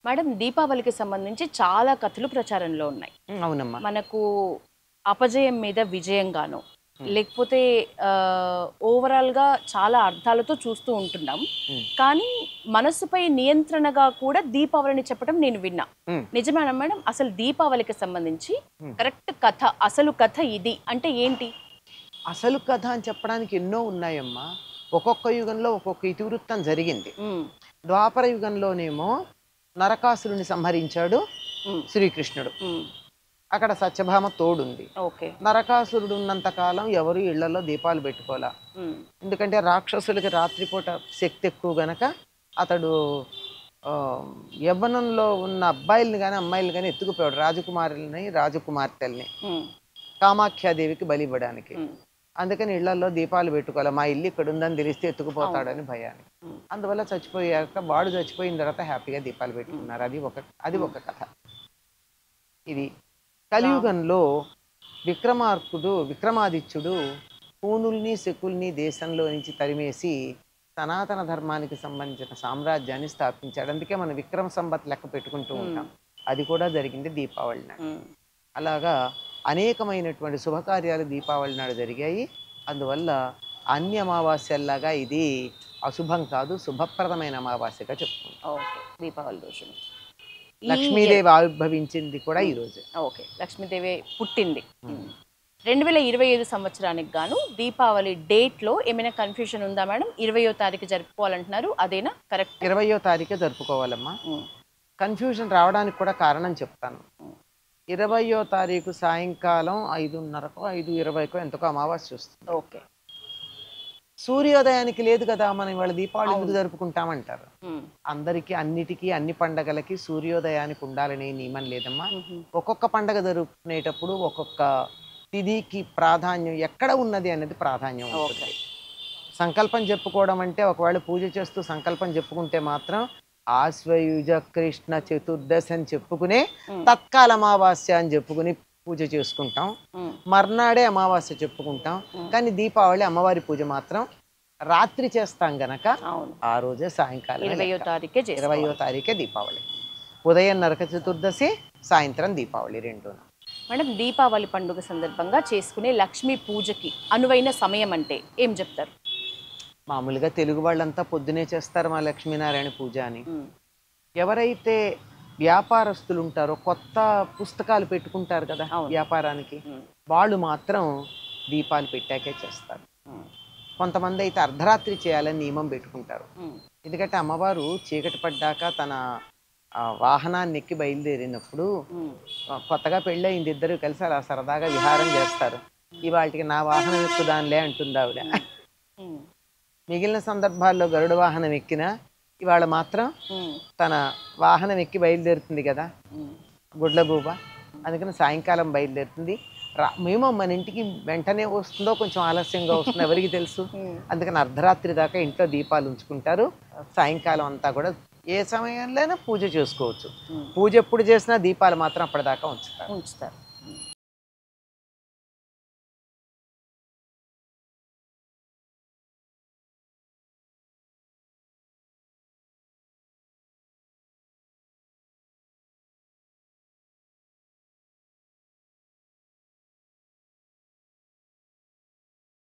Madam దీపావళికి సంబంధించి చాలా కథలు ప్రచారంలో ఉన్నాయి. అవునమ్మా. మనకు అపజయం మీద విజయంగాను, లేకపోతే ఓవరాల్‌గా చాలా అర్థాలతో చూస్తూ ఉంటున్నాం. కానీ మనసుపై నియంత్రణగా కూడా దీపావళిని చెప్పడం నేను విన్నా. నిజమేనా మేడం? అసలు దీపావళికి సంబంధించి కరెక్ట్ కథ, అసలు కథ ఇది అంటే ఏంటి? అసలు కథ అని చెప్పడానికి ఎన్నో ఉన్నాయమ్మా. ఒక్కొక్క యుగంలో ఒక్కొక్క ఇతివృత్తం జరిగింది. ద్వాపర యుగంలోనేమో నరకాసురుని సంహరించాడు శ్రీకృష్ణుడు. అక్కడ సత్యభామ తోడుంది. నరకాసురుడు ఉన్నంత కాలం ఎవరు ఇళ్లలో దీపాలు పెట్టుకోలే. ఎందుకంటే రాక్షసులకి రాత్రిపూట శక్తి ఎక్కువ గనక అతడు యవ్వనంలో ఉన్న అబ్బాయిల్ని కానీ అమ్మాయిల్ని కానీ ఎత్తుకుపోయాడు. రాజకుమారులని రాజకుమార్తెల్ని కామాఖ్యాదేవికి బలి ఇవ్వడానికి. అందుకని ఇళ్లలో దీపాలు పెట్టుకోవాలి. మా ఇల్లు ఇక్కడ ఉందని తెలిస్తే ఎత్తుకుపోతాడని భయానికి. అందువల్ల చచ్చిపోయాక వాడు చచ్చిపోయిన తర్వాత హ్యాపీగా దీపాలు పెట్టుకున్నారు. అది ఒక కథ. ఇది కలియుగంలో విక్రమాదిత్యుడు పూనుల్ని శకుల్ని దేశంలో నుంచి తరిమేసి సనాతన ధర్మానికి సంబంధించిన సామ్రాజ్యాన్ని స్థాపించాడు. అందుకే మనం విక్రమ సంవత్ లెక్క పెట్టుకుంటూ ఉంటాం. అది కూడా జరిగింది దీపావళి నాడు. అలాగా అనేకమైనటువంటి శుభకార్యాలు దీపావళి నాడు జరిగాయి. అందువల్ల అన్ని అమావాస్యల్లాగా ఇది అశుభం కాదు, శుభప్రదమైన అమావాస్యగా చెప్పుకుంటాం. దీపావళి రోజు లక్ష్మీదేవి ఆవిర్భవించింది కూడా ఈ రోజు. లక్ష్మీదేవి పుట్టింది. 2025 సంవత్సరానికి గాను దీపావళి డేట్ లో ఏమైనా కన్ఫ్యూషన్ ఉందా మేడం? 20వ తారీఖు జరుపుకోవాలంటున్నారు, అదేనా కరెక్ట్? 20వ తారీఖే జరుపుకోవాలమ్మా. కన్ఫ్యూజన్ రావడానికి కూడా కారణం చెప్తాను. 20వ తారీఖు సాయంకాలం 5:30కో 5:20కో ఎంతకో అమావాస్య వస్తుంది. సూర్యోదయానికి లేదు కదా, మనం ఇవాళ దీపావళి ఎందుకు జరుపుకుంటామంటారు. అందరికీ అన్నిటికీ అన్ని పండగలకి సూర్యోదయానికి ఉండాలనే నియమం లేదమ్మా. ఒక్కొక్క పండగ జరుపుకునేటప్పుడు ఒక్కొక్క తిథికి ప్రాధాన్యం ఎక్కడ ఉన్నది అనేది ప్రాధాన్యం ఉంటుంది. సంకల్పం చెప్పుకోవడం అంటే ఒకవేళ పూజ చేస్తూ సంకల్పం చెప్పుకుంటే మాత్రం ఆశ్వయుజ కృష్ణ చతుర్దశి అని చెప్పుకునే తత్కాల అమావాస్య అని చెప్పుకుని పూజ చేసుకుంటాం. మర్నాడే అమావాస్య చెప్పుకుంటాం. కానీ దీపావళి అమ్మవారి పూజ మాత్రం రాత్రి చేస్తాం గనక ఆ రోజే సాయంకాలం 20వ తారీఖే దీపావళి. ఉదయం నరక చతుర్దశి, సాయంత్రం దీపావళి రెండున. మేడం, దీపావళి పండుగ సందర్భంగా చేసుకునే లక్ష్మీ పూజకి అనువైన సమయం అంటే ఏం చెప్తారు? మామూలుగా తెలుగు వాళ్ళంతా పొద్దునే చేస్తారు మా లక్ష్మీనారాయణ పూజ అని. ఎవరైతే వ్యాపారస్తులు ఉంటారో, కొత్త పుస్తకాలు పెట్టుకుంటారు కదా వ్యాపారానికి, వాళ్ళు మాత్రం దీపాలు పెట్టాకే చేస్తారు. కొంతమంది అయితే అర్ధరాత్రి చేయాలని నియమం పెట్టుకుంటారు. ఎందుకంటే అమ్మవారు చీకటి పడ్డాక తన వాహనాన్ని ఎక్కి బయలుదేరినప్పుడు, కొత్తగా పెళ్ళయింది ఇద్దరు కలిసి అలా సరదాగా విహారం చేస్తారు. ఇవాళకి నా వాహనం ఎక్కుదానిలే అంటుంది ఆవిడ. మిగిలిన సందర్భాల్లో గరుడ వాహనం ఎక్కినా ఇవాళ మాత్రం తన వాహనం ఎక్కి బయలుదేరుతుంది కదా గుడ్లగూబ. అందుకని సాయంకాలం బయలుదేరుతుంది. మేము మన ఇంటికి వెంటనే వస్తుందో కొంచెం ఆలస్యంగా వస్తుందో ఎవరికి తెలుసు. అందుకని అర్ధరాత్రి దాకా ఇంట్లో దీపాలు ఉంచుకుంటారు. సాయంకాలం అంతా కూడా ఏ సమయంలోనైనా పూజ చేసుకోవచ్చు. పూజ ఎప్పుడు చేసినా దీపాలు మాత్రం అప్పటిదాకా ఉంచుతారు.